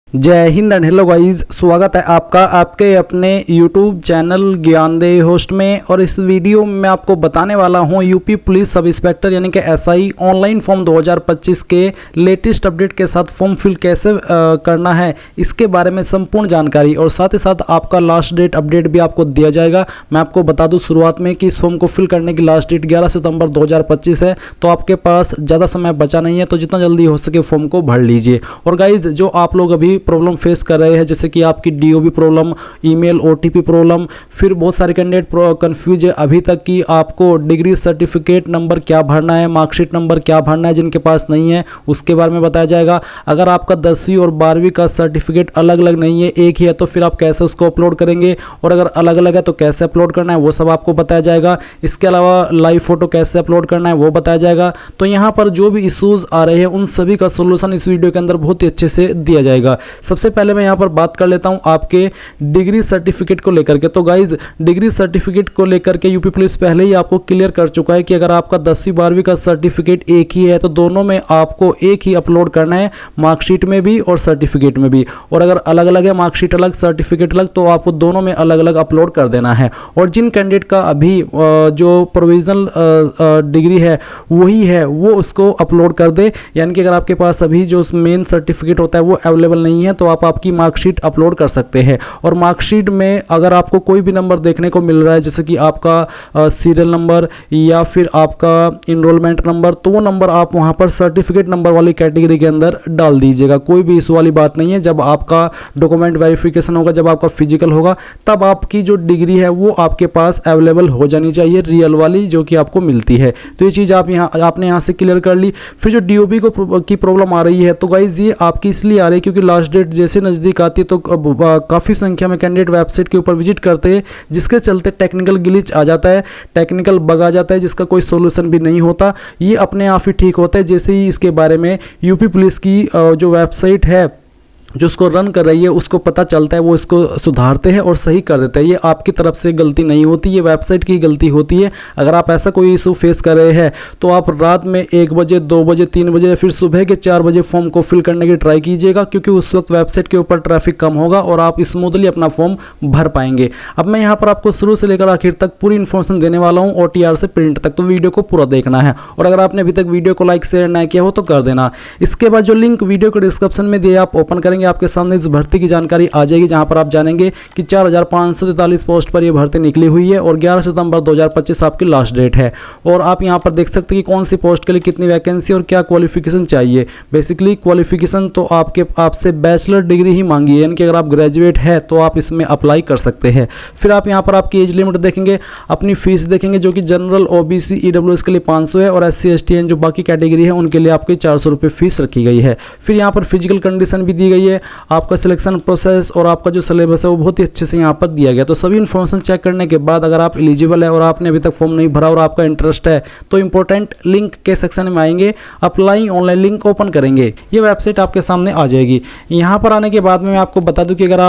जय Hind and hello guys, स्वागत है आपका आपके अपने YouTube चैनल ज्ञानदेह होस्ट में। और इस वीडियो में मैं आपको बताने वाला हूं यूपी पुलिस सब इंस्पेक्टर यानी कि एसआई ऑनलाइन फॉर्म 2025 के लेटेस्ट अपडेट के साथ फॉर्म फिल कैसे करना है, इसके बारे में संपूर्ण जानकारी और साथ ही साथ आपका लास्ट डेट अपडेट भी आपको दिया जाएगा। मैं आपको बता दूं शुरुआत में कि इस फॉर्म को फिल करने की लास्ट डेट 11 सितंबर 2025 है, तो आपके पास ज़्यादा समय बचा नहीं है, तो जितना जल्दी हो सके फॉर्म को भर लीजिए। और गाइज जो आप लोग अभी प्रॉब्लम फेस कर रहे हैं, जैसे कि आपकी DOB problem, email OTP problem, फिर बहुत सारे कैंडिडेट कंफ्यूज है अभी तक कि आपको डिग्री सर्टिफिकेट नंबर क्या भरना है, मार्कशीट नंबर क्या भरना है, जिनके पास नहीं है उसके बारे में बताया जाएगा। अगर आपका 10वीं और 12वीं का सर्टिफिकेट अलग अलग नहीं है, एक ही है, तो फिर आप कैसे उसको अपलोड करेंगे, और अगर अलग अलग है तो कैसे अपलोड करना है वो सब आपको बताया जाएगा। इसके अलावा लाइव फोटो कैसे अपलोड करना है वो बताया जाएगा। तो यहाँ पर जो भी इश्यूज आ रहे हैं उन सभी का सोल्यूशन इस वीडियो के अंदर बहुत ही अच्छे से दिया जाएगा। सबसे पहले मैं यहाँ पर बात कर लेता हूँ आपके डिग्री सर्टिफिकेट को लेकर के। तो गाइज डिग्री सर्टिफिकेट को लेकर के यूपी पुलिस पहले ही आपको क्लियर कर चुका है कि अगर आपका 10वीं 12वीं का सर्टिफिकेट एक ही है तो दोनों में आपको एक ही अपलोड करना है, मार्कशीट में भी और सर्टिफिकेट में भी। और अगर अलग अलग है, मार्कशीट अलग सर्टिफिकेट अलग, तो आपको दोनों में अलग अलग अपलोड कर देना है। और जिन कैंडिडेट का अभी जो प्रोविजनल डिग्री है वही है वो उसको अपलोड कर दे, यानी कि अगर आपके पास अभी जो मेन सर्टिफिकेट होता है वो अवेलेबल नहीं है तो आप आपकी मार्कशीट अपलोड कर सकते हैं। और मार्कशीट में अगर आपको कोई भी नंबर देखने को मिल रहा है, जैसे कि आपका सीरियल नंबर या फिर आपका इनरोलमेंट नंबर, तो वो नंबर आप वहां पर सर्टिफिकेट नंबर वाली कैटेगरी के अंदर डाल दीजिएगा। कोई भी इशू वाली बात नहीं है। जब आपका डॉक्यूमेंट वेरिफिकेशन होगा, जब आपका फिजिकल होगा, तब आपकी जो डिग्री है वो आपके पास अवेलेबल हो जानी चाहिए, रियल वाली जो कि आपको मिलती है। तो ये चीज़ आपने यहाँ से क्लियर कर ली। फिर जो डीओबी की प्रॉब्लम आ रही है, तो गाइज ये आपकी इसलिए आ रही है क्योंकि लास्ट डेट जैसे नज़दीक आती है तो काफ़ी संख्या में कैंडिडेट वेबसाइट के ऊपर विजिट करते हैं, जिसके चलते टेक्निकल ग्लिच आ जाता है, टेक्निकल बग आ जाता है, जिसका कोई सोल्यूशन भी नहीं होता। ये अपने आप ही ठीक होता है जैसे ही इसके बारे में यूपी पुलिस की जो वेबसाइट है जो उसको रन कर रही है उसको पता चलता है, वो इसको सुधारते हैं और सही कर देते हैं। ये आपकी तरफ से गलती नहीं होती, ये वेबसाइट की गलती होती है। अगर आप ऐसा कोई इशू फेस कर रहे हैं तो आप रात में 1 बजे, 2 बजे, 3 बजे या फिर सुबह के 4 बजे फॉर्म को फिल करने की ट्राई कीजिएगा, क्योंकि उस वक्त वेबसाइट के ऊपर ट्रैफिक कम होगा और आप स्मूथली अपना फॉर्म भर पाएंगे। अब मैं यहाँ पर आपको शुरू से लेकर आखिर तक पूरी इन्फॉर्मेशन देने वाला हूँ, OTR से प्रिंट तक, तो वीडियो को पूरा देखना है। और अगर आपने अभी तक वीडियो को लाइक शेयर ना किया हो तो कर देना। इसके बाद जो लिंक वीडियो के डिस्क्रिप्शन में दिया आप ओपन करेंगे, आपके सामने इस भर्ती की जानकारी आ जाएगी, जहां पर आप जानेंगे कि 4543 पोस्ट पर यह भर्ती निकली हुई है और 11 सितंबर 2025 आपकी लास्ट डेट है। और आप यहां पर देख सकते हैं कि कौन सी पोस्ट के लिए कितनी वैकेंसी और क्या क्वालिफिकेशन चाहिए। बेसिकली क्वालिफिकेशन तो आपसे बैचलर डिग्री ही मांगी है, यानी कि अगर आप ग्रेजुएट है तो आप इसमें अप्लाई कर सकते हैं। फिर आप यहां पर आपकी एज लिमिट देखेंगे, अपनी फीस देखेंगे, जो कि जनरल, OBC, EWS के लिए 500 है और SC ST जो बाकी कैटेगरी है उनके लिए आपकी 400 रुपये फीस रखी गई है। फिर यहाँ पर फिजिकल कंडीशन भी दी गई है, आपका सिलेक्शन प्रोसेस और आपका जो सिलेबस है वो बहुत ही अच्छे से यहाँ पर दिया गया। तो सभी इन्फॉर्मेशन चेक करने के बाद अगर आप एलिजिबल है और आपने अभी तक फॉर्म नहीं भरा और आपका इंटरेस्ट है तो इंपॉर्टेंट लिंक के सेक्शन में आएंगे, अप्लाई ऑनलाइन लिंक ओपन करेंगे, ये वेबसाइट आपके सामने आ जाएगी। यहाँ पर आने के बाद में मैं आपको बता दूं कि अगर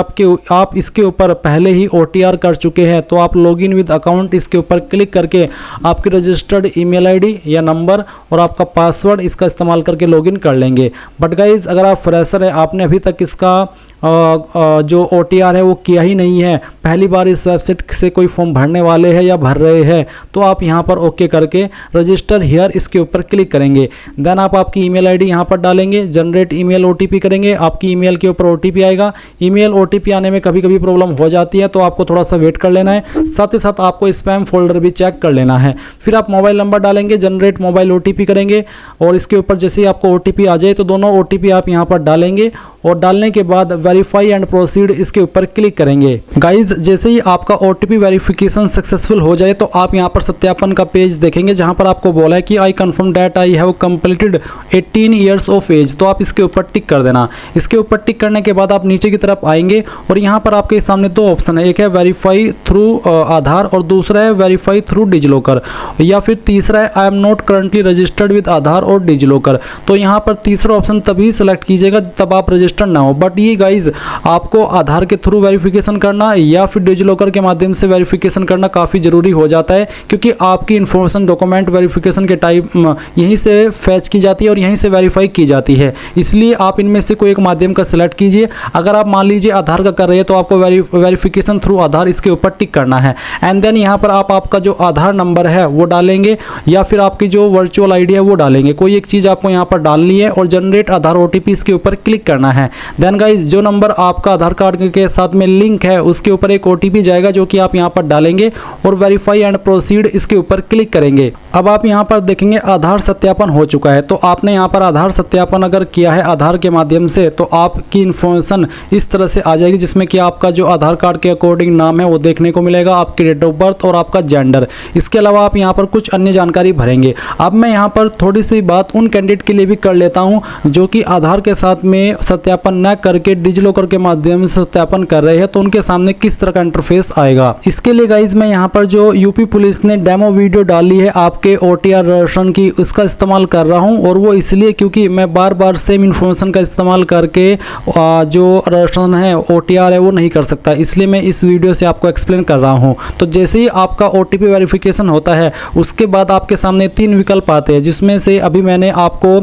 आप इसके ऊपर पहले ही OTR कर चुके हैं तो आप लॉगिन विद अकाउंट इसके ऊपर क्लिक करके आपकी रजिस्टर्ड ईमेल ID या नंबर और आपका पासवर्ड इसका इस्तेमाल करके लॉगिन कर लेंगे। बट गाइज अगर आप फ्रेशर है, आपने अभी तक इसका जो OTR है वो किया ही नहीं है, पहली बार इस वेबसाइट से कोई फॉर्म भरने वाले हैं या भर रहे हैं, तो आप यहाँ पर ओके करके रजिस्टर हियर इसके ऊपर क्लिक करेंगे। देन आप आपकी ईमेल ID यहाँ पर डालेंगे, जनरेट ईमेल OTP करेंगे, आपकी ईमेल के ऊपर OTP आएगा। ईमेल OTP आने में कभी कभी प्रॉब्लम हो जाती है तो आपको थोड़ा सा वेट कर लेना है, साथ ही साथ आपको स्पैम फोल्डर भी चेक कर लेना है। फिर आप मोबाइल नंबर डालेंगे, जनरेट मोबाइल OTP करेंगे और इसके ऊपर जैसे ही आपको OTP आ जाए तो दोनों OTP आप यहाँ पर डालेंगे और डालने के बाद वेरीफाई एंड प्रोसीड इसके ऊपर क्लिक करेंगे। गाइज जैसे ही आपका OTP वेरिफिकेशन सक्सेसफुल हो जाए तो आप यहाँ पर सत्यापन का पेज देखेंगे, जहाँ पर आपको बोला है कि I confirm that I have completed 18 years of age, तो आप इसके ऊपर टिक कर देना। इसके ऊपर टिक करने के बाद आप नीचे की तरफ आएंगे और यहाँ पर आपके सामने 2 ऑप्शन है, एक है वेरीफाई थ्रू आधार और दूसरा है वेरीफाई थ्रू डिजिलॉकर, या फिर तीसरा है I am not currently registered with Aadhaar और डिजिलॉकर। तो यहाँ पर तीसरा ऑप्शन तभी सेलेक्ट कीजिएगा तब आप रजिस्टर ना हो। बट ये गाइज आपको आधार के थ्रू वेरिफिकेशन करना या फिर डिजिलॉकर के माध्यम से वेरिफिकेशन करना काफ़ी ज़रूरी हो जाता है, क्योंकि आपकी इन्फॉर्मेशन डॉक्यूमेंट वेरिफिकेशन के टाइप यहीं से फैच की जाती है और यहीं से वेरीफाई की जाती है। इसलिए आप इनमें से कोई एक माध्यम का सिलेक्ट कीजिए। अगर आप मान लीजिए आधार का कर रहे हैं तो आपको वेरिफिकेशन थ्रू आधार इसके ऊपर टिक करना है। एंड देन यहाँ पर आप आपका जो आधार नंबर है वो डालेंगे या फिर आपकी जो वर्चुअल आईडी है वो डालेंगे। कोई एक चीज़ आपको यहाँ पर डालनी है और जनरेट आधार ओटीपी इसके ऊपर क्लिक करना है। देन गाइज जो नंबर आपका आधार कार्ड के साथ में लिंक है उसके ऊपर एक ओटीपी जाएगा जो कि आप यहाँ पर डालेंगे और वेरीफाई एंड प्रोसीड इसके ऊपर क्लिक करेंगे। अब आप यहाँ पर देखेंगे आधार सत्यापन हो चुका है। तो आपने यहाँ पर आधार सत्यापन अगर किया है आधार के माध्यम से तो आपकी इन्फॉर्मेशन इस तरह से आ जाएगी, जिसमें कि आपका जो आधार कार्ड के अकॉर्डिंग नाम है वो देखने को मिलेगा, आपकी डेट ऑफ बर्थ और आपका जेंडर। इसके अलावा आप यहाँ पर कुछ अन्य जानकारी भरेंगे। अब मैं यहाँ पर थोड़ी सी बात उन कैंडिडेट के लिए भी कर लेता हूँ जो कि आधार के साथ में सत्यापन न करके डिजिलॉकर के माध्यम से सत्यापन कर रहे हैं, तो उनके सामने किस तरह का इंटरफेस आएगा। इसके लिए गाइज मैं यहाँ पर जो यूपी पुलिस ने डेमो वीडियो डाली है आपके OTR रजिस्ट्रेशन की, उसका इस्तेमाल कर रहा हूँ। और वो इसलिए क्योंकि मैं बार बार सेम इन्फॉर्मेशन का इस्तेमाल करके जो रजिस्ट्रेशन है OTR है वो नहीं कर सकता, इसलिए मैं इस वीडियो से आपको एक्सप्लेन कर रहा हूँ। तो जैसे ही आपका OTP वेरिफिकेशन होता है उसके बाद आपके सामने 3 विकल्प आते हैं, जिसमें से अभी मैंने आपको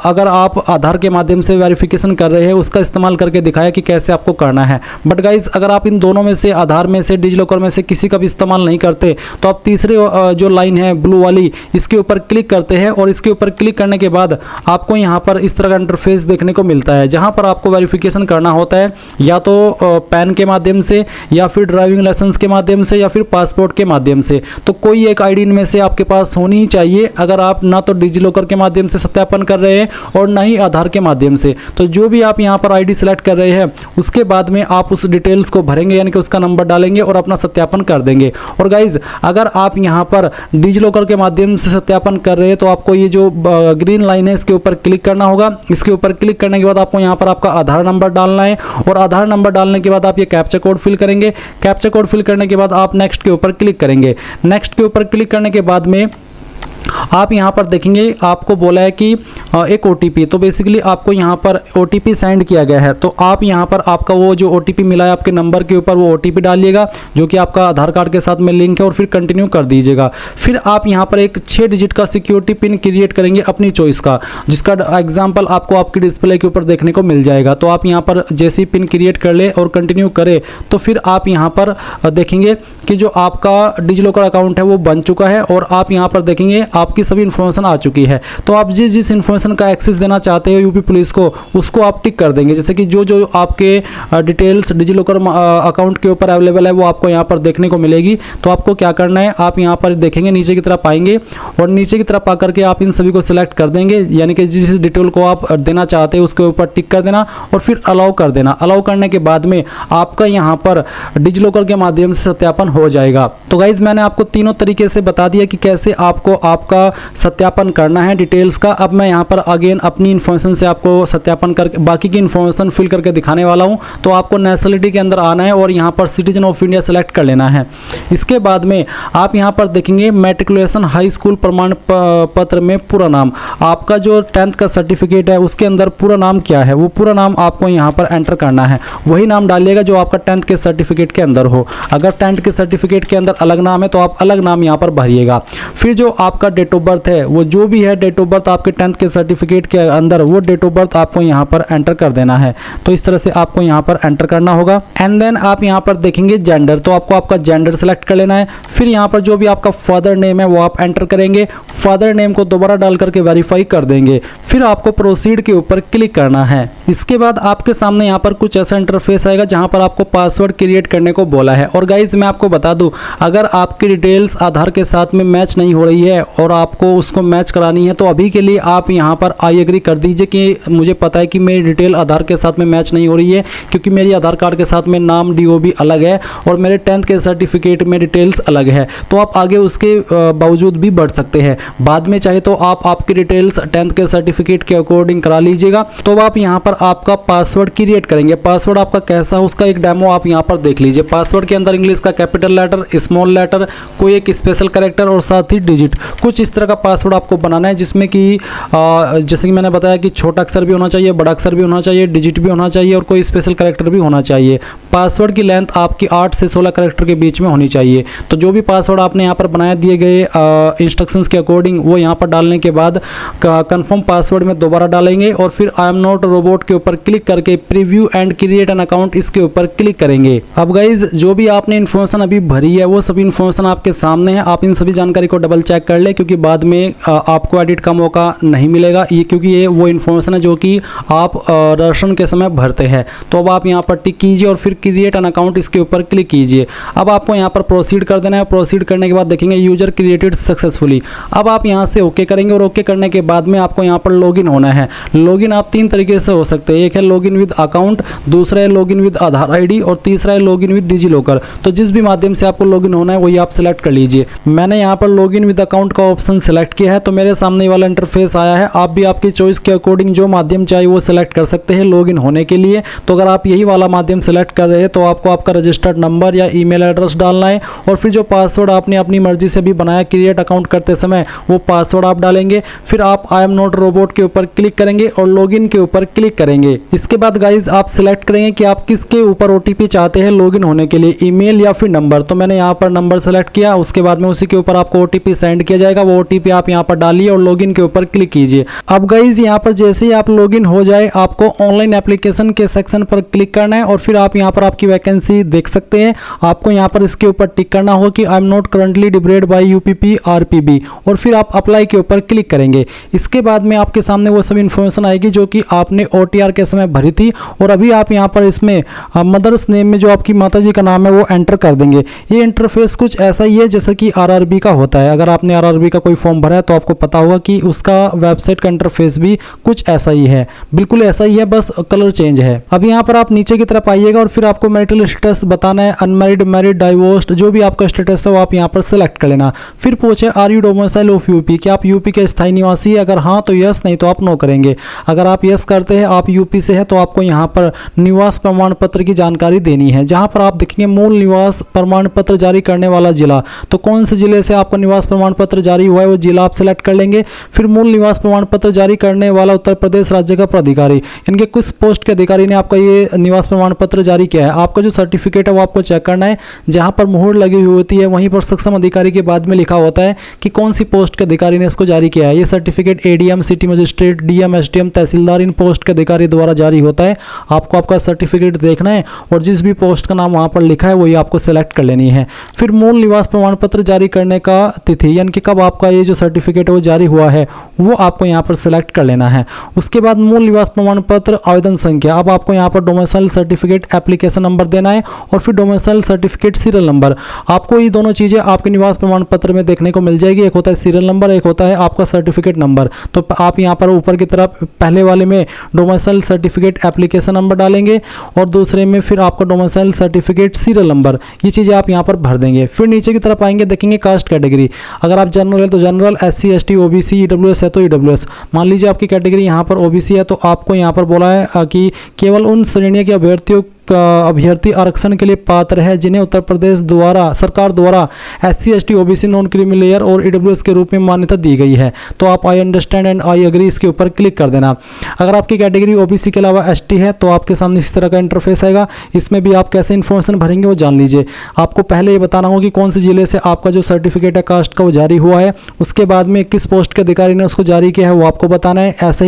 अगर आप आधार के माध्यम से वेरिफिकेशन कर रहे हैं उसका इस्तेमाल करके दिखाया कि कैसे आपको करना है। बट गाइज अगर आप इन दोनों में से आधार में से डिजिलॉकर में से किसी का भी इस्तेमाल नहीं करते तो आप तीसरे जो लाइन है ब्लू वाली इसके ऊपर क्लिक करते हैं और इसके ऊपर क्लिक करने के बाद आपको यहाँ पर इस तरह का इंटरफेस देखने को मिलता है, जहाँ पर आपको वेरिफिकेशन करना होता है या तो पैन के माध्यम से या फिर ड्राइविंग लाइसेंस के माध्यम से या फिर पासपोर्ट के माध्यम से। तो कोई एक आईडी इनमें से आपके पास होनी ही चाहिए, अगर आप ना तो डिजिलॉकर के माध्यम से सत्यापन कर रहे हैं और ना ही आधार के माध्यम से। तो जो भी आप यहाँ पर आईडी सेलेक्ट कर रहे हैं उसके बाद में आप उस डिटेल्स को भरेंगे, यानी कि उसका नंबर डालेंगे और अपना सत्यापन कर देंगे। और गाइज अगर आप यहाँ पर डिजिलॉकर के माध्यम से सत्यापन कर रहे हैं तो आपको ये जो ग्रीन लाइन है इसके ऊपर क्लिक करना होगा। इसके ऊपर क्लिक करने के बाद आपको यहाँ पर आपका आधार नंबर डालना है और आधार नंबर डालने के बाद आप ये कैप्चा कोड फिल करेंगे। कैप्चा कोड फिल करने के बाद आप नेक्स्ट के ऊपर क्लिक करेंगे। नेक्स्ट के ऊपर क्लिक करने के बाद में आप यहाँ पर देखेंगे आपको बोला है कि एक OTP, तो बेसिकली आपको यहाँ पर OTP सेंड किया गया है। तो आप यहाँ पर आपका वो जो OTP मिला है आपके नंबर के ऊपर वो OTP डालिएगा जो कि आपका आधार कार्ड के साथ में लिंक है और फिर कंटिन्यू कर दीजिएगा। फिर आप यहाँ पर एक 6 डिजिट का सिक्योरिटी पिन क्रिएट करेंगे अपनी चॉइस का, जिसका एग्जाम्पल आपको आपकी डिस्प्ले के ऊपर देखने को मिल जाएगा। तो आप यहाँ पर जैसे ही पिन क्रिएट कर ले और कंटिन्यू करें तो फिर आप यहाँ पर देखेंगे कि जो आपका डिजिलॉकर अकाउंट है वो बन चुका है और आप यहाँ पर देखेंगे आपकी सभी इन्फॉर्मेशन आ चुकी है। तो आप जिस इन्फॉर्मेशन का एक्सेस देना चाहते हो यूपी पुलिस को उसको आप टिक कर देंगे। जैसे कि जो आपके डिटेल्स डिजिलॉकर अकाउंट के ऊपर अवेलेबल है वो आपको यहाँ पर देखने को मिलेगी। तो आपको क्या करना है, आप यहाँ पर देखेंगे नीचे की तरफ आएंगे और नीचे की तरफ आकर के आप इन सभी को सिलेक्ट कर देंगे, यानी कि जिस डिटेल को आप देना चाहते हैं उसके ऊपर टिक कर देना और फिर अलाउ कर देना। अलाउ करने के बाद में आपका यहाँ पर डिजिलॉकर के माध्यम से सत्यापन हो जाएगा। तो गाइज मैंने आपको तीनों तरीके से बता दिया कि कैसे आपको आपका सत्यापन करना है डिटेल्स का। अब मैं यहाँ पर अगेन अपनी इन्फॉर्मेशन से आपको सत्यापन करके बाकी की इन्फॉर्मेशन फिल करके दिखाने वाला हूँ। तो आपको नेशनलिटी के अंदर आना है और यहाँ पर सिटीजन ऑफ इंडिया सेलेक्ट कर लेना है। इसके बाद में आप यहाँ पर देखेंगे मैट्रिकुलेशन हाई स्कूल प्रमाण पत्र में पूरा नाम, आपका जो 10th का सर्टिफिकेट है उसके अंदर पूरा नाम क्या है वो पूरा नाम आपको यहाँ पर एंटर करना है। वही नाम डालिएगा जो आपका 10th के सर्टिफिकेट के अंदर हो। अगर 10th के सर्टिफिकेट के अंदर अलग नाम है तो आप अलग नाम यहाँ पर भरिएगा। फिर जो आपका डेट ऑफ बर्थ है वो जो भी है डेट ऑफ बर्थ आपके 10th के सर्टिफिकेट के अंदर वो डेट ऑफ बर्थ आपको यहाँ पर एंटर कर देना है। तो इस तरह से आपको यहाँ पर एंटर करना होगा। एंड देन आप यहाँ पर देखेंगे जेंडर, तो आपको आपका जेंडर सेलेक्ट कर लेना है। फिर यहाँ पर जो भी आपका फादर नेम है वो आप एंटर करेंगे। फादर नेम को दोबारा डाल करके वेरीफाई कर देंगे। फिर आपको प्रोसीड के ऊपर क्लिक करना है। इसके बाद आपके सामने यहाँ पर कुछ ऐसा इंटरफेस आएगा जहाँ पर आपको पासवर्ड क्रिएट करने को बोला है। और गाइज मैं आपको बता दूँ, अगर आपकी डिटेल्स आधार के साथ में मैच नहीं हो रही है और आपको उसको मैच करानी है तो अभी के लिए आप यहाँ पर आई एग्री कर दीजिए कि मुझे पता है कि मेरी डिटेल आधार के साथ में मैच नहीं हो रही है, क्योंकि मेरी आधार कार्ड के साथ में नाम DOB अलग है और मेरे 10th के सर्टिफिकेट में डिटेल्स अलग है। तो आप आगे उसके बावजूद भी बढ़ सकते हैं। बाद में चाहे तो आप आपकी डिटेल्स 10th के सर्टिफिकेट के अकॉर्डिंग करा लीजिएगा। तो आप यहाँ पर आपका पासवर्ड क्रिएट करेंगे। पासवर्ड आपका कैसा है उसका एक डेमो आप यहाँ पर देख लीजिए। पासवर्ड के अंदर इंग्लिश का कैपिटल लेटर, स्मॉल लेटर, कोई एक स्पेशल कैरेक्टर और साथ ही डिजिट, कुछ कुछ इस तरह का पासवर्ड आपको बनाना है जिसमें कि जैसे कि मैंने बताया कि छोटा अक्षर भी होना चाहिए, बड़ा अक्षर भी होना चाहिए, डिजिट भी होना चाहिए और कोई स्पेशल कैरेक्टर भी होना चाहिए। पासवर्ड की लेंथ आपकी 8 से 16 कैरेक्टर के बीच में होनी चाहिए। तो जो भी पासवर्ड आपने यहाँ पर बनाया दिए गए इंस्ट्रक्शंस के अकॉर्डिंग वो यहाँ पर डालने के बाद कंफर्म पासवर्ड में दोबारा डालेंगे और फिर आई एम नॉट रोबोट के ऊपर क्लिक करके preview and create an account इसके ऊपर क्लिक करेंगे। अब गाइज जो भी आपने इन्फॉर्मेशन अभी भरी है वो सभी इन्फॉर्मेशन आपके सामने है। आप इन सभी जानकारी को डबल चेक कर ले क्योंकि बाद में आपको एडिट का मौका नहीं मिलेगा, ये क्योंकि ये वो इन्फॉर्मेशन है जो कि आप रजिस्ट्रेशन के समय भरते हैं। तो अब आप यहाँ पर टिक कीजिए और फिर क्रिएट एन अकाउंट इसके ऊपर क्लिक कीजिए। अब आपको यहाँ पर प्रोसीड कर देना है। प्रोसीड करने के बाद देखेंगे यूजर क्रिएटेड सक्सेसफुली। अब आप यहाँ से ओके करेंगे और ओके करने के बाद में आपको यहाँ पर लॉगिन होना है। लॉगिन आप 3 तरीके से हो सकते हैं, एक है लॉगिन विद अकाउंट, दूसरा है लॉगिन विद आधार आईडी और तीसरा है लॉगिन विद डिजी लॉकर। तो जिस भी माध्यम से आपको लॉगिन होना है वही आप सिलेक्ट कर लीजिए। मैंने यहाँ पर लॉगिन विद अकाउंट का ऑप्शन सिलेक्ट किया है तो मेरे सामने वाला इंटरफेस आया है। आप भी आपकी चॉइस के अकॉर्डिंग जो माध्यम चाहिए वो सिलेक्ट कर सकते हैं लॉगिन होने के लिए। तो अगर आप यही वाला माध्यम सिलेक्ट कर रहे हैं तो आपको आपका रजिस्टर्ड नंबर या ईमेल एड्रेस डालना है और फिर जो पासवर्ड आपने अपनी मर्जी से भी बनाया क्रिएट अकाउंट करते समय वो पासवर्ड आप डालेंगे। फिर आप आई एम नॉट रोबोट के ऊपर क्लिक करेंगे और लॉगिन के ऊपर क्लिक करेंगे। इसके बाद गाइज आप सिलेक्ट करेंगे कि आप किसके ऊपर ओटीपी चाहते हैं लॉगिन होने के लिए, ईमेल या फिर नंबर। तो मैंने यहाँ पर नंबर सेलेक्ट किया, उसके बाद में उसी के ऊपर आपको ओटीपी सेंड किया जाएगा। वो ओटीपी आप यहाँ पर डालिए और लॉगिन के ऊपर क्लिक कीजिए। अब गाइज यहाँ पर जैसे ही आप लॉगिन हो जाए आपको ऑनलाइन एप्लीकेशन के सेक्शन पर क्लिक करना है और फिर आप यहाँ पर आपकी वैकेंसी देख सकते हैं। आपको यहाँ पर इसके ऊपर टिक करना होगा कि I am not currently deployed by UPP RPB और फिर आप अप्लाई के ऊपर क्लिक करेंगे। इसके बाद में आपके सामने वो सब इन्फॉर्मेशन आएगी जो कि आपने ओटीआर के समय भरी थी और अभी आप यहाँ पर इसमें मदर्स नेम में जो आपकी माताजी का नाम है वो एंटर कर देंगे। ये इंटरफेस कुछ ऐसा ही है जैसे कि आरआरबी का होता है। अगर आपने आरआरबी का कोई फॉर्म भरा है तो आपको पता होगा कि उसका वेबसाइट का इंटरफेस भी कुछ ऐसा ही है, बिल्कुल ऐसा ही है, बस कलर चेंज है। अब यहाँ पर आप नीचे की तरफ आइएगा और फिर आपको मैरिटल स्टेटस बताना है, अनमैरिड, मैरिड, डाइवोर्स्ड, जो भी आपका स्टेटस है वो आप यहाँ पर सेलेक्ट कर लेना। फिर पूछे are you domicile of UP, क्या आप यूपी के स्थायी निवासी है? अगर हाँ तो यस, नहीं तो आप नो करेंगे। अगर आप यस करते हैं, आप यूपी से है, तो आपको यहाँ पर निवास प्रमाण पत्र की जानकारी देनी है, जहाँ पर आप देखेंगे मूल निवास प्रमाण पत्र जारी करने वाला जिला। तो कौन से जिले से आपका निवास प्रमाण पत्र जारी हुआ है वो जिला आप सेलेक्ट कर लेंगे। फिर मूल निवास प्रमाण पत्र जारी करने वाला उत्तर प्रदेश राज्य का प्राधिकारी, इनके कुछ पोस्ट के अधिकारी ने आपका ये निवास प्रमाण पत्र जारी किया है। आपका जो सर्टिफिकेट है वो आपको चेक करना है, जहाँ पर मुहर लगी हुई होती है वहीं पर सक्षम अधिकारी के बाद में लिखा होता है कि कौन सी पोस्ट के अधिकारी ने इसको जारी किया है। ये certificate ADM, city magistrate, DM, SDM, tehsildar, इन पोस्ट के अधिकारी द्वारा जारी होता है। आपको आपका सर्टिफिकेट देखना है और जिस भी पोस्ट का नाम वहाँ पर लिखा है वही आपको सेलेक्ट कर लेनी है। फिर मूल निवास प्रमाण पत्र जारी करने का तिथि, यानी कि कब आपका ये जो सर्टिफिकेट है वो जारी हुआ है वो आपको यहाँ पर सेलेक्ट कर लेना है। उसके बाद मूल निवास प्रमाण पत्र आवेदन संख्या, अब आपको यहाँ पर डोमिसाइल सर्टिफिकेट एप्लीकेशन नंबर देना है और फिर डोमिसाइल सर्टिफिकेट सीरियल नंबर। आपको ये दोनों चीज़ें आपके निवास प्रमाण पत्र में देखने को मिल जाएगी, एक होता है सीरियल नंबर, एक होता है आपका सर्टिफिकेट नंबर। तो आप यहाँ पर ऊपर की तरफ पहले वाले में डोमिसाइल सर्टिफिकेट एप्लीकेशन नंबर डालेंगे और दूसरे में फिर आपका डोमिसाइल सर्टिफिकेट सीरियल नंबर, ये चीज़ें आप यहाँ पर भर देंगे। फिर नीचे की तरफ आएंगे, देखेंगे कास्ट कैटेगरी, अगर आप जनरल है तो general, SC, ST, OBC, EWS है तो ईडब्ल्यूएस। मान लीजिए आपकी कैटेगरी यहाँ पर ओबीसी है तो आपको यहाँ पर बोला है कि केवल उन श्रेणियों के अभ्यर्थी आरक्षण के लिए पात्र है जिन्हें उत्तर प्रदेश द्वारा सरकार द्वारा SC, ST, OBC, non creamy layer और ईडब्ल्यूएस के रूप में मान्यता दी गई है। तो आप I understand and I agree इसके ऊपर क्लिक कर देना। अगर आपकी कैटेगरी ओबीसी के अलावा एसटी है तो आपके सामने इस तरह का इंटरफेस आएगा। इसमें भी आप कैसे इन्फॉर्मेशन भरेंगे वो जान लीजिए। आपको पहले ये बताना होगा कि कौन से जिले से आपका जो सर्टिफिकेट है कास्ट का वो जारी हुआ है, उसके बाद में किस पोस्ट के अधिकारी ने उसको जारी किया है वो आपको बताना है। ऐसे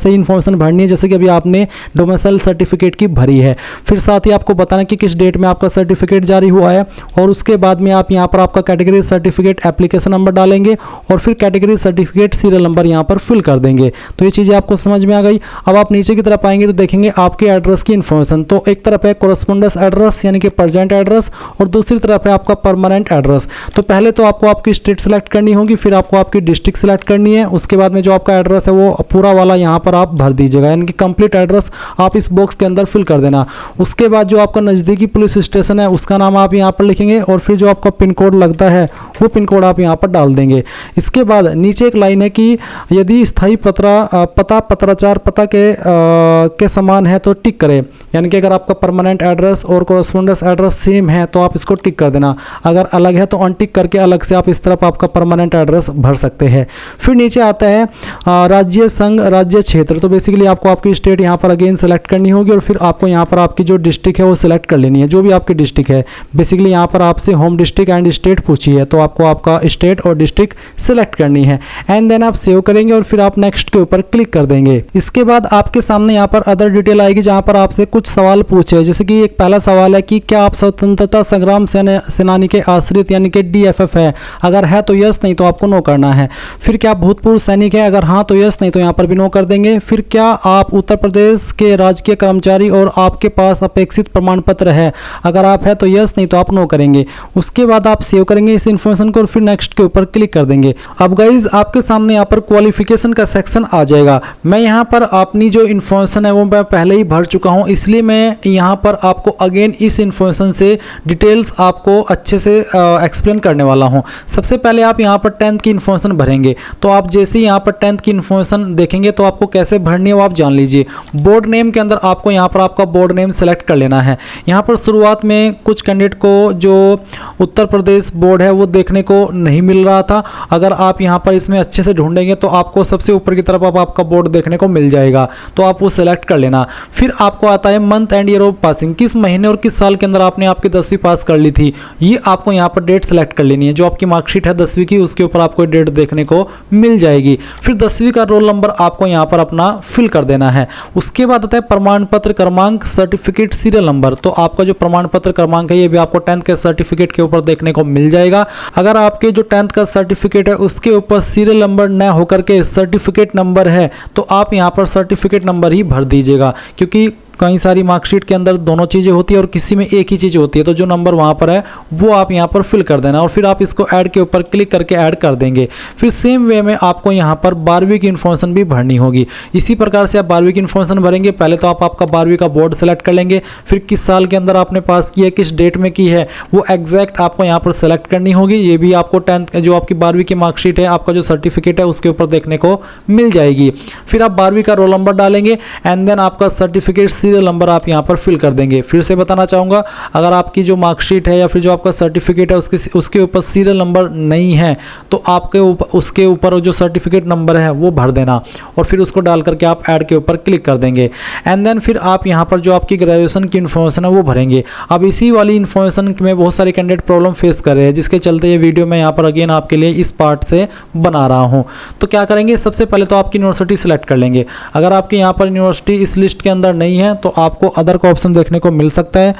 ही इन्फॉर्मेशन भरनी है जैसे कि अभी आपने डोमिसाइल सर्टिफिकेट की भरी है। फिर साथ ही आपको बताना कि किस डेट में आपका सर्टिफिकेट जारी हुआ है और उसके बाद में आप यहाँ पर आपका कैटेगरी सर्टिफिकेट एप्लीकेशन नंबर डालेंगे और फिर कैटेगरी सर्टिफिकेट सीरियल नंबर यहाँ पर फिल कर देंगे। तो ये चीज़ें आपको समझ में आ गई। अब आप नीचे की तरफ आएंगे तो देखेंगे आपके एड्रेस की इन्फॉर्मेशन। तो एक तरफ है कोरस्पोंडेंस एड्रेस यानी कि प्रेजेंट एड्रेस और दूसरी तरफ है आपका परमानेंट एड्रेस। तो पहले तो आपको आपकी स्टेट सेलेक्ट करनी होगी, फिर आपको आपकी डिस्ट्रिक्ट सेलेक्ट करनी है, उसके बाद में जो आपका एड्रेस है वो पूरा वाला यहाँ पर आप भर दीजिएगा, यानी कि कंप्लीट एड्रेस आप इस बॉक्स के अंदर फिल कर देना। उसके बाद जो आपका नज़दीकी पुलिस स्टेशन है उसका नाम आप यहाँ पर लिखेंगे और फिर जो आपका पिन कोड लगता है वो पिन कोड आप यहाँ पर डाल देंगे। इसके बाद नीचे एक लाइन है कि यदि स्थायी पत्राचार पता के समान है तो टिक करें, यानी कि अगर आपका परमानेंट एड्रेस और कॉरेस्पोंडेंस एड्रेस सेम है तो आप इसको टिक कर देना, अगर अलग है तो अनटिक करके अलग से आप इस तरफ आपका परमानेंट एड्रेस भर सकते हैं। फिर नीचे आता है राज्य संघ राज्य क्षेत्र, तो बेसिकली आपको आपकी स्टेट यहाँ पर अगेन सेलेक्ट करनी होगी और फिर आपको यहाँ पर आपकी जो डिस्ट्रिक्ट है वो सिलेक्ट कर लेनी है, जो भी आपकी डिस्ट्रिक्ट है। बेसिकली यहाँ पर आपसे होम डिस्ट्रिक्ट एंड स्टेट पूछी है तो आपको आपका स्टेट और डिस्ट्रिक्ट सिलेक्ट करनी है एंड देन आप सेव करेंगे और फिर आप नेक्स्ट के ऊपर क्लिक कर देंगे। इसके बाद आपके सामने यहाँ पर अदर डिटेल आएगी जहाँ पर आपसे कुछ सवाल पूछे, जैसे कि एक पहला सवाल है कि क्या आप स्वतंत्रता संग्राम सेनानी के आश्रित यानी कि DFF है, अगर है तो यस, नहीं तो आपको नो करना है। फिर क्या आप भूतपूर्व सैनिक है, अगर हाँ तो यस, नहीं तो यहाँ पर भी नो कर देंगे। फिर क्या आप उत्तर प्रदेश के राजकीय कर्मचारी और आपके पास अपेक्षित प्रमाण पत्र है, अगर आप है तो यस, नहीं तो आप नो करेंगे। उसके बाद आप सेव करेंगे इस इन्फॉर्मेशन को और फिर नेक्स्ट के ऊपर क्लिक कर देंगे। अब गाइज आपके सामने यहाँ पर क्वालिफिकेशन का सेक्शन आ जाएगा। मैं यहाँ पर अपनी जो इन्फॉर्मेशन है वो मैं पहले ही भर चुका हूँ, इसलिए मैं यहाँ पर आपको अगेन इस इन्फॉर्मेशन से डिटेल्स आपको अच्छे से एक्सप्लेन करने वाला हूँ। सबसे पहले आप यहाँ पर 10th की इन्फॉर्मेशन भरेंगे, तो आप जैसे ही यहाँ पर 10th की इन्फॉर्मेशन देखेंगे तो आपको कैसे भरनी है वो आप जान लीजिए। बोर्ड नेम के अंदर आपको यहाँ पर आपका बोर्ड नेम सेलेक्ट कर लेना है। यहाँ पर शुरुआत में कुछ कैंडिडेट को जो उत्तर प्रदेश बोर्ड है वो देखने को नहीं मिल रहा था, अगर आप यहाँ पर इसमें अच्छे से ढूंढेंगे तो आपको सबसे ऊपर की तरफ आपका बोर्ड देखने को मिल जाएगा, तो आप वो सेलेक्ट कर लेना। फिर आपको आता है month and year of passing, किस महीने और किस साल के अंदर आपने आपकी 10वीं पास कर ली थी, ये आपको यहाँ पर डेट सेलेक्ट कर लेनी है। जो आपकी मार्कशीट है 10वीं की उसके ऊपर आपको डेट देखने को मिल जाएगी। फिर 10वीं का रोल नंबर आपको यहाँ पर अपना फिल कर देना है। उसके बाद आता है प्रमाण पत्र क्रमांक सर्टिफिकेट सीरियल नंबर, तो आपका जो प्रमाण पत्र क्रमांक है ये भी आपको 10th के सर्टिफिकेट के ऊपर देखने को मिल जाएगा। अगर आपके जो 10th का सर्टिफिकेट है उसके ऊपर सीरियल नंबर न होकर के सर्टिफिकेट नंबर है तो आप यहाँ पर सर्टिफिकेट नंबर ही भर दीजिएगा, क्योंकि कई सारी मार्कशीट के अंदर दोनों चीज़ें होती है और किसी में एक ही चीज़ होती है, तो जो नंबर वहाँ पर है वो आप यहाँ पर फिल कर देना और फिर आप इसको ऐड के ऊपर क्लिक करके ऐड कर देंगे। फिर सेम वे में आपको यहाँ पर 12वीं की इन्फॉर्मेशन भी भरनी होगी। इसी प्रकार से आप 12वीं की इन्फॉर्मेशन भरेंगे। पहले तो आप आपका 12वीं का बोर्ड सेलेक्ट कर लेंगे, फिर किस साल के अंदर आपने पास किया है, किस डेट में की है वो एग्जैक्ट आपको यहाँ पर सेलेक्ट करनी होगी। ये भी आपको 10th जो आपकी 12वीं की मार्कशीट है, आपका जो सर्टिफिकेट है उसके ऊपर देखने को मिल जाएगी। फिर आप 12वीं का रोल नंबर डालेंगे एंड देन आपका सर्टिफिकेट सीरियल नंबर आप यहाँ पर फिल कर देंगे। फिर से बताना चाहूँगा, अगर आपकी जो मार्कशीट है या फिर जो आपका सर्टिफिकेट है उसके ऊपर सीरियल नंबर नहीं है तो आपके ऊपर उसके ऊपर जो सर्टिफिकेट नंबर है वो भर देना और फिर उसको डाल करके आप ऐड के ऊपर क्लिक कर देंगे एंड देन फिर आप यहाँ पर जो आपकी ग्रेजुएशन की इन्फॉर्मेशन है वो भरेंगे। अब इसी वाली इन्फॉर्मेशन में बहुत सारे कैंडिडेट प्रॉब्लम फेस कर रहे हैं, जिसके चलते ये वीडियो मैं यहाँ पर अगेन आपके लिए इस पार्ट से बना रहा हूँ। तो क्या करेंगे, सबसे पहले तो आपकी यूनिवर्सिटी सिलेक्ट कर लेंगे। अगर आपकी यहाँ पर यूनिवर्सिटी इस लिस्ट के अंदर नहीं है तो आपको अदर का ऑप्शन देखने को मिल सकता है।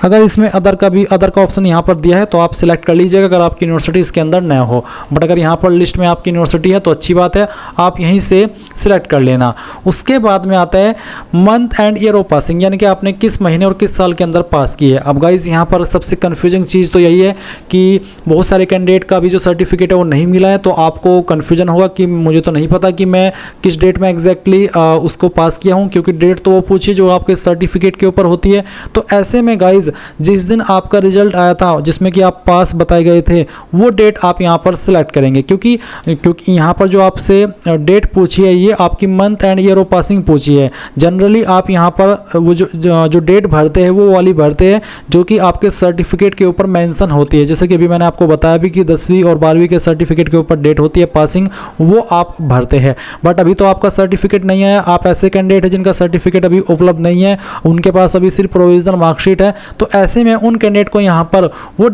अगर इसमें अदर का ऑप्शन यहाँ पर दिया है तो आप सिलेक्ट कर लीजिएगा अगर आपकी यूनिवर्सिटी इसके अंदर न हो। बट अगर यहाँ पर लिस्ट में आपकी यूनिवर्सिटी है तो अच्छी बात है, आप यहीं से सिलेक्ट कर लेना। उसके बाद में आता है month and year of passing, यानी कि आपने किस महीने और किस साल के अंदर पास की है। अब गाइज यहाँ पर सबसे कन्फ्यूजिंग चीज़ तो यही है कि बहुत सारे कैंडिडेट का भी जो सर्टिफिकेट है वो नहीं मिला है, तो आपको कन्फ्यूजन होगा कि मुझे तो नहीं पता कि मैं किस डेट में एग्जैक्टली उसको पास किया हूँ, क्योंकि डेट तो वो पूछी जो आपके सर्टिफिकेट के ऊपर होती है। तो ऐसे में गाइज जिस दिन आपका रिजल्ट आया था जिसमें कि आप पास बताए गए थे वो डेट आप यहाँ पर सिलेक्ट करेंगे, क्योंकि यहाँ पर जो आपसे डेट पूछी है ये आपकी month and year of passing पूछी है। जनरली आप यहाँ पर वो जो डेट भरते हैं वो वाली भरते हैं जो कि आपके सर्टिफिकेट के ऊपर मेंशन होती है। जैसे कि अभी मैंने आपको बताया भी कि 10वीं और 12वीं के सर्टिफिकेट के ऊपर डेट होती है पासिंग, वो आप भरते हैं। बट अभी तो आपका सर्टिफिकेट नहीं आया, आप ऐसे कैंडिडेट हैं जिनका सर्टिफिकेट अभी उपलब्ध नहीं है, उनके पास अभी सिर्फ प्रोविजनल मार्कशीट है, तो ऐसे में उन कैंडिडेट को यहाँ पर वो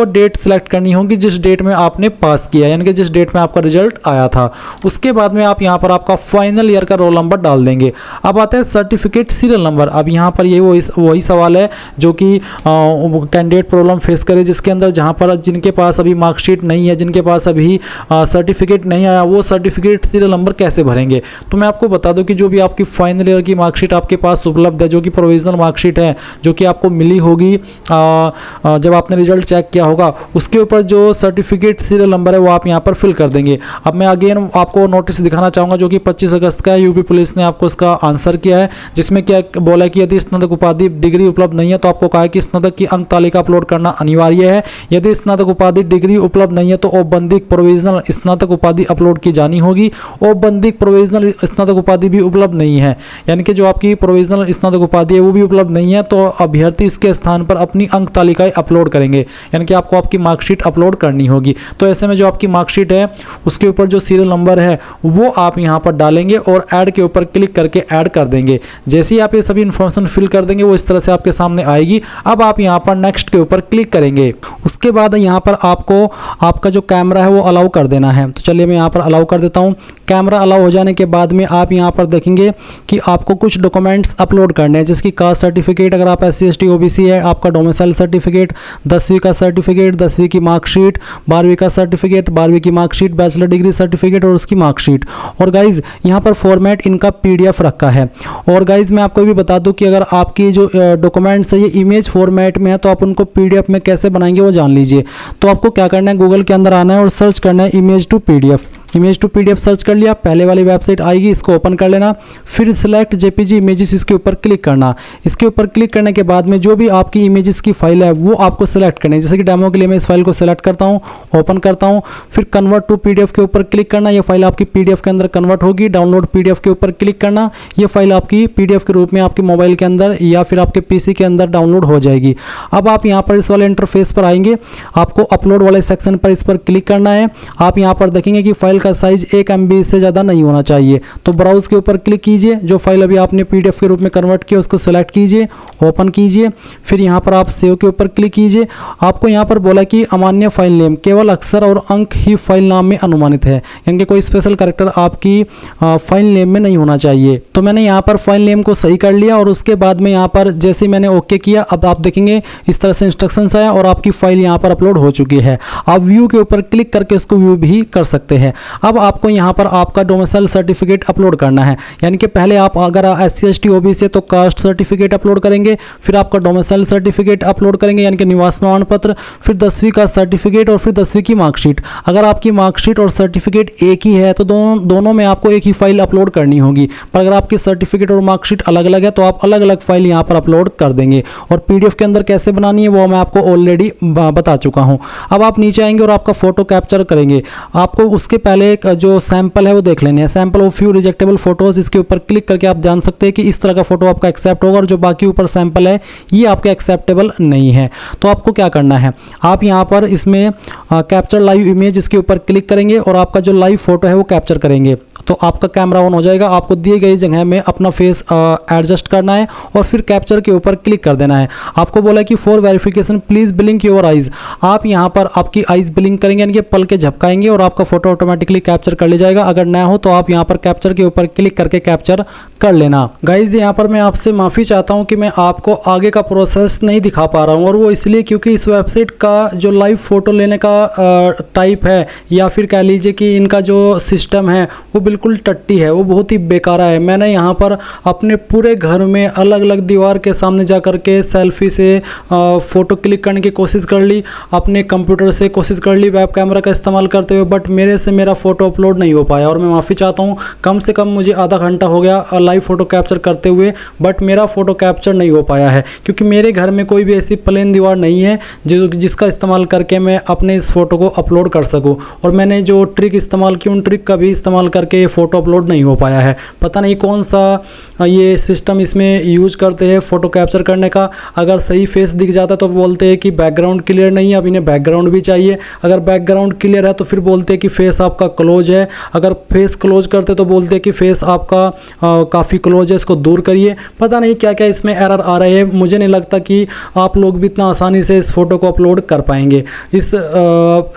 डेट सेलेक्ट करनी होगी जिस डेट में आपने पास किया, यानी कि जिस डेट में आपका रिजल्ट आया था। उसके बाद में आप यहाँ पर आपका फाइनल ईयर का रोल नंबर डाल देंगे। अब आता है सर्टिफिकेट सीरियल नंबर। अब यहाँ पर ये वही सवाल है जो कि कैंडिडेट प्रॉब्लम फेस करे, जिसके अंदर जहाँ पर जिनके पास अभी मार्कशीट नहीं है, जिनके पास अभी सर्टिफिकेट नहीं आया, वो सर्टिफिकेट सीरियल नंबर कैसे भरेंगे। तो मैं आपको बता दूं कि जो भी आपकी फाइनल ईयर की मार्कशीट आपके पास उपलब्ध है, जो कि प्रोविजनल मार्कशीट है, जो कि आपको मिली होगी जब आपने रिजल्ट चेक किया होगा, उसके ऊपर जो सर्टिफिकेट सीरियल नंबर है वो आप यहाँ पर फिल कर देंगे। अब मैं अगेन आपको नोटिस दिखाना चाहूँगा जो कि 25 अगस्त का है। यूपी पुलिस ने आपको इसका आंसर किया है, जिसमें क्या बोला कि यदि स्नातक उपाधि डिग्री उपलब्ध नहीं है तो आपको कहा है कि स्नातक की अंक तालिका अपलोड करना अनिवार्य है। यदि स्नातक उपाधि डिग्री उपलब्ध नहीं है तो औपबंधिक प्रोविजनल स्नातक उपाधि अपलोड की जानी होगी। औपबंधिक प्रोविजनल स्नातक उपाधि भी उपलब्ध नहीं है, यानी कि जो आपकी प्रोविजनल स्नातक उपाधि है वो भी उपलब्ध नहीं है, तो अभ्यर्थी इसके स्थान पर अपनी अंक तालिकाएं अपलोड करेंगे, यानी कि आपको आपकी मार्कशीट अपलोड करनी होगी। तो ऐसे में जो आपकी मार्कशीट है उसके ऊपर जो सीरियल नंबर है वो आप यहाँ पर डालेंगे और ऐड के ऊपर क्लिक करके ऐड कर देंगे। जैसे ही आप ये सभी इन्फॉर्मेशन फिल कर देंगे वो इस तरह से आपके सामने आएगी। अब आप यहाँ पर नेक्स्ट के ऊपर क्लिक करेंगे। उसके बाद यहाँ पर आपको आपका जो कैमरा है वो अलाउ कर देना है। तो चलिए मैं यहाँ पर अलाउ कर देता हूँ। कैमरा अलाउ हो जाने के बाद में आप यहाँ पर देखेंगे कि आपको कुछ डॉक्यूमेंट्स अपलोड करने हैं, जिसकी कास्ट सर्टिफिकेट, अगर आप SC ST OBC है, आपका डोमिसाइल सर्टिफिकेट, 10वीं का सर्टिफिकेट, 10वीं की मार्कशीट, 12वीं का सर्टिफिकेट, 12वीं की मार्कशीट, बैचलर डिग्री सर्टिफिकेट और उसकी मार्कशीट। और गाइज यहाँ पर फॉर्मेट इनका PDF रखा है। और गाइज मैं आपको भी बता दूं कि अगर आपकी जो डॉक्यूमेंट्स है ये इमेज फॉर्मेट में है तो आप उनको PDF में कैसे बनाएंगे वो जान लीजिए। तो आपको क्या करना है, गूगल के अंदर आना है और सर्च करना है इमेज टू PDF सर्च कर लिया, पहले वाली वेबसाइट आएगी, इसको ओपन कर लेना, फिर सिलेक्ट JPG इमेजेस इसके ऊपर क्लिक करना। इसके ऊपर क्लिक करने के बाद में जो भी आपकी इमेजेस की फाइल है वो आपको सेलेक्ट करनी है। जैसे कि डेमो के लिए मैं इस फाइल को सेलेक्ट करता हूँ, ओपन करता हूँ, फिर कन्वर्ट टू PDF के ऊपर क्लिक करना। ये फाइल आपकी PDF के अंदर कन्वर्ट होगी। डाउनलोड PDF के ऊपर क्लिक करना, ये फाइल आपकी PDF के रूप में आपके मोबाइल के अंदर या फिर आपके PC के अंदर डाउनलोड हो जाएगी। अब आप यहाँ पर इस वाले इंटरफेस पर आएंगे, आपको अपलोड वाले सेक्शन पर इस पर क्लिक करना है। आप यहाँ पर देखेंगे कि फाइल का साइज 1 MB से ज़्यादा नहीं होना चाहिए। तो ब्राउज के ऊपर क्लिक कीजिए, जो फाइल अभी आपने PDF के रूप में कन्वर्ट किया उसको सेलेक्ट कीजिए, ओपन कीजिए, फिर यहाँ पर आप सेव के ऊपर क्लिक कीजिए। आपको यहाँ पर बोला कि अमान्य फाइल नेम, केवल अक्षर और अंक ही फाइल नाम में अनुमानित है, यानी कि कोई स्पेशल कैरेक्टर आपकी फाइल नेम में नहीं होना चाहिए। तो मैंने यहाँ पर फाइल नेम को सही कर लिया और उसके बाद में यहाँ पर जैसे मैंने ओके किया, अब आप देखेंगे इस तरह से इंस्ट्रक्शंस आया और आपकी फाइल यहाँ पर अपलोड हो चुकी है। आप व्यू के ऊपर क्लिक करके इसको व्यू भी कर सकते हैं। अब आपको यहाँ पर आपका डोमिसाइल सर्टिफिकेट अपलोड करना है, यानी कि पहले आप अगर SC ST OBC से तो कास्ट सर्टिफिकेट अपलोड करेंगे, फिर आपका डोमिसाइल सर्टिफिकेट अपलोड करेंगे यानी कि निवास प्रमाण पत्र, फिर 10वीं का सर्टिफिकेट और फिर 10वीं की मार्कशीट। अगर आपकी मार्कशीट और सर्टिफिकेट एक ही है तो दोनों में आपको एक ही फाइल अपलोड करनी होगी, पर अगर आपकी सर्टिफिकेट और मार्कशीट अलग अलग है तो आप अलग अलग फाइल यहाँ पर अपलोड कर देंगे। और PDF के अंदर कैसे बनानी है वो मैं आपको ऑलरेडी बता चुका हूँ। अब आप नीचे आएंगे और आपका फोटो कैप्चर करेंगे। आपको उसके पहले जो सैंपल है वो देख लेने हैं, सैंपल ऑफ फ्यू रिजेक्टेबल फोटोज। इसके ऊपर क्लिक करके आप जान सकते हैं कि इस तरह का फोटो आपका एक्सेप्ट होगा और जो बाकी ऊपर सैंपल है ये आपका एक्सेप्टेबल नहीं है। तो आपको क्या करना है, आप यहाँ पर इसमें कैप्चर लाइव इमेज इसके ऊपर क्लिक करेंगे और आपका जो लाइव फोटो है वो कैप्चर करेंगे, तो आपका कैमरा ऑन हो जाएगा। आपको दिए गई जगह में अपना फेस एडजस्ट करना है और फिर कैप्चर के ऊपर क्लिक कर देना है। आपको बोला कि for verification please blink your eyes. आप यहाँ पर आपकी आइज ब्लिंक करेंगे यानी कि पल के झपकाएंगे और आपका फोटो ऑटोमेटिकली कैप्चर कर लिया जाएगा। अगर ना हो तो आप यहाँ पर कैप्चर के ऊपर क्लिक करके कैप्चर कर लेना। गाइज यहाँ पर मैं आपसे माफ़ी चाहता हूँ कि मैं आपको आगे का प्रोसेस नहीं दिखा पा रहा हूँ, और वो इसलिए क्योंकि इस वेबसाइट का जो लाइव फ़ोटो लेने का टाइप है या फिर कह लीजिए कि इनका जो सिस्टम है वो बिल्कुल टट्टी है, वो बहुत ही बेकारा है। मैंने यहाँ पर अपने पूरे घर में अलग अलग दीवार के सामने जा कर के सेल्फी से फ़ोटो क्लिक करने की कोशिश कर ली, अपने कंप्यूटर से कोशिश कर ली वेब कैमरा का इस्तेमाल करते हुए, बट मेरे से मेरा फ़ोटो अपलोड नहीं हो पाया। और मैं माफ़ी चाहता हूँ, कम से कम मुझे आधा घंटा हो गया लाइव फ़ोटो कैप्चर करते हुए, बट मेरा फ़ोटो कैप्चर नहीं हो पाया है क्योंकि मेरे घर में कोई भी ऐसी प्लेन दीवार नहीं है जिसका इस्तेमाल करके मैं अपने इस फ़ोटो को अपलोड कर सकूँ। और मैंने जो ट्रिक इस्तेमाल की उन ट्रिक का भी इस्तेमाल करके ये फ़ोटो अपलोड नहीं हो पाया है। पता नहीं कौन सा ये सिस्टम इसमें यूज करते हैं फ़ोटो कैप्चर करने का। अगर सही फेस दिख जाता तो बोलते हैं कि बैकग्राउंड क्लियर नहीं है, अब इन्हें बैकग्राउंड भी चाहिए। अगर बैकग्राउंड क्लियर है तो फिर बोलते हैं कि फेस आपका क्लोज है, अगर फेस क्लोज करते तो बोलते हैं कि फेस आपका काफ़ी क्लोज है, इसको दूर करिए। पता नहीं क्या क्या इसमें एरर आ रहे हैं। मुझे नहीं लगता कि आप लोग भी इतना आसानी से इस फ़ोटो को अपलोड कर पाएंगे। इस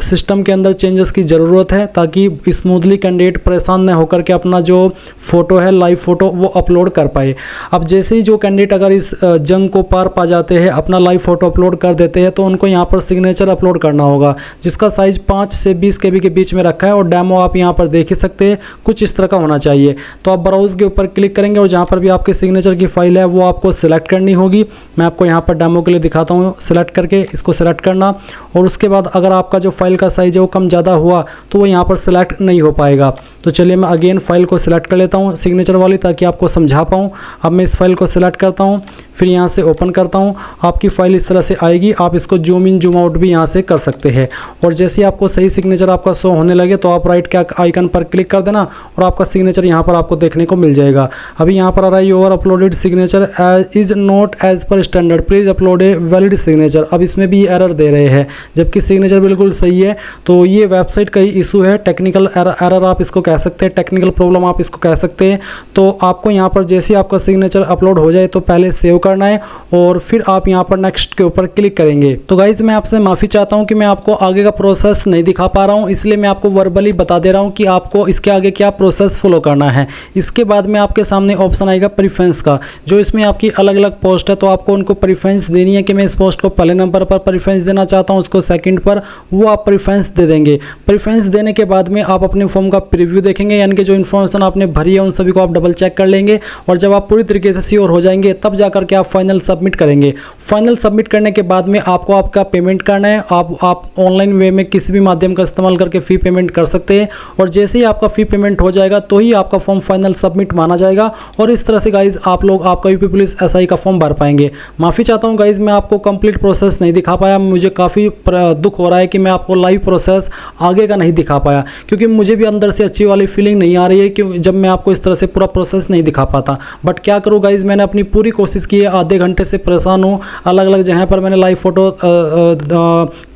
सिस्टम के अंदर चेंजेस की ज़रूरत है ताकि स्मूथली कैंडिडेट परेशान न होकर के अपना जो फ़ोटो है लाइव फ़ोटो वो अपलोड कर पाए। अब जैसे ही जो कैंडिडेट अगर इस जंग को पार पा जाते हैं, अपना लाइव फ़ोटो अपलोड कर देते हैं, तो उनको यहाँ पर सिग्नेचर अपलोड करना होगा जिसका साइज़ 5 से 20 KB के बीच में रखा है और डेमो आप यहाँ पर देख ही सकते हैं, कुछ इस तरह का होना चाहिए। तो आप ब्राउज़ के ऊपर क्लिक करेंगे और जहाँ पर भी आपके सिग्नेचर की फाइल है वो आपको सिलेक्ट करनी होगी। मैं आपको यहाँ पर डेमो के लिए दिखाता हूँ। सिलेक्ट करके इसको सिलेक्ट करना, और उसके बाद अगर आपका जो फाइल का साइज़ है वो कम ज़्यादा हुआ तो वो यहाँ पर सिलेक्ट नहीं हो पाएगा। तो चलिए मैं अगेन फाइल को सिलेक्ट कर लेता हूँ सिग्नेचर वाली, ताकि आपको समझा पाऊँ। अब मैं इस फाइल को सिलेक्ट करता हूँ, फिर यहाँ से ओपन करता हूँ। आपकी फ़ाइल इस तरह से आएगी। आप इसको जूम इन जूम आउट भी यहाँ से कर सकते हैं। और जैसे ही आपको सही सिग्नेचर आपका शो होने लगे तो आप राइट के आइकन पर क्लिक कर देना और आपका सिग्नेचर यहाँ पर आपको देखने को मिल जाएगा। अभी यहाँ पर आ रहा है your uploaded signature is not as per standard, please upload a valid signature. अब इसमें भी एरर दे रहे हैं, जबकि सिग्नेचर बिल्कुल सही है। तो ये वेबसाइट का ही इशू है, टेक्निकल एरर आप इसको कह सकते हैं, टेक्निकल प्रॉब्लम आप इसको कह सकते हैं। तो आपको यहाँ पर जैसे ही आपका सिग्नेचर अपलोड हो जाए तो पहले सेव करना है और फिर आप यहाँ पर नेक्स्ट के ऊपर क्लिक करेंगे। तो गाइज मैं आपसे माफ़ी चाहता हूँ कि मैं आपको आगे का प्रोसेस नहीं दिखा पा रहा हूँ, इसलिए मैं आपको वर्बली बता दे रहा हूँ कि आपको इसके आगे क्या प्रोसेस फॉलो करना है। इसके बाद में आपके सामने ऑप्शन आएगा प्रेफरेंस का, जो इसमें आपकी अलग अलग पोस्ट है तो आपको उनको प्रेफरेंस देनी है कि मैं इस पोस्ट को पहले नंबर पर प्रेफरेंस देना चाहता हूँ, उसको सेकंड पर, वो आप प्रेफरेंस दे देंगे। प्रेफरेंस देने के बाद में आप अपने फॉर्म का प्रीव्यू देखेंगे, यानी कि जो इन्फॉर्मेशन आपने भरी है उन सभी को आप डबल चेक कर लेंगे, और जब आप पूरी तरीके से श्योर हो जाएंगे तब जाकर के आप फाइनल सबमिट करेंगे। फाइनल सबमिट करने के बाद में आपको आपका पेमेंट करना है। आप ऑनलाइन वे में किसी भी माध्यम का इस्तेमाल करके फ़ी पेमेंट कर सकते हैं, और जैसे ही आपका फ़ी पेमेंट हो जाएगा तो ही आपका फॉर्म फाइनल सबमिट माना जाएगा। और इस तरह से गाइज आप लोग आपका यूपी पुलिस एसआई का फॉर्म भर पाएंगे। माफ़ी चाहता हूँ गाइज मैं आपको कंप्लीट प्रोसेस नहीं दिखा पाया, मुझे काफ़ी दुख हो रहा है कि मैं आपको लाइव प्रोसेस आगे का नहीं दिखा पाया, क्योंकि मुझे भी अंदर से अच्छी वाली फीलिंग नहीं आ रही है कि जब मैं आपको इस तरह से पूरा प्रोसेस नहीं दिखा पाता। बट क्या करूँ गाइज, मैंने अपनी पूरी कोशिश की है, आधे घंटे से परेशान हूँ। अलग अलग जगह पर मैंने लाइव फ़ोटो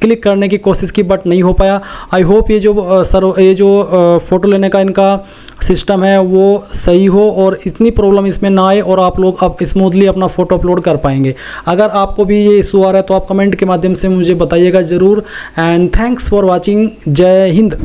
क्लिक करने की कोशिश की बट नहीं हो पाया। आई होप ये जो फ़ोटो लेने का इनका सिस्टम है वो सही हो और इतनी प्रॉब्लम इसमें ना आए और आप लोग अब स्मूथली अपना फ़ोटो अपलोड कर पाएंगे। अगर आपको भी ये इशू आ रहा है तो आप कमेंट के माध्यम से मुझे बताइएगा ज़रूर। And thanks for watching. जय हिंद।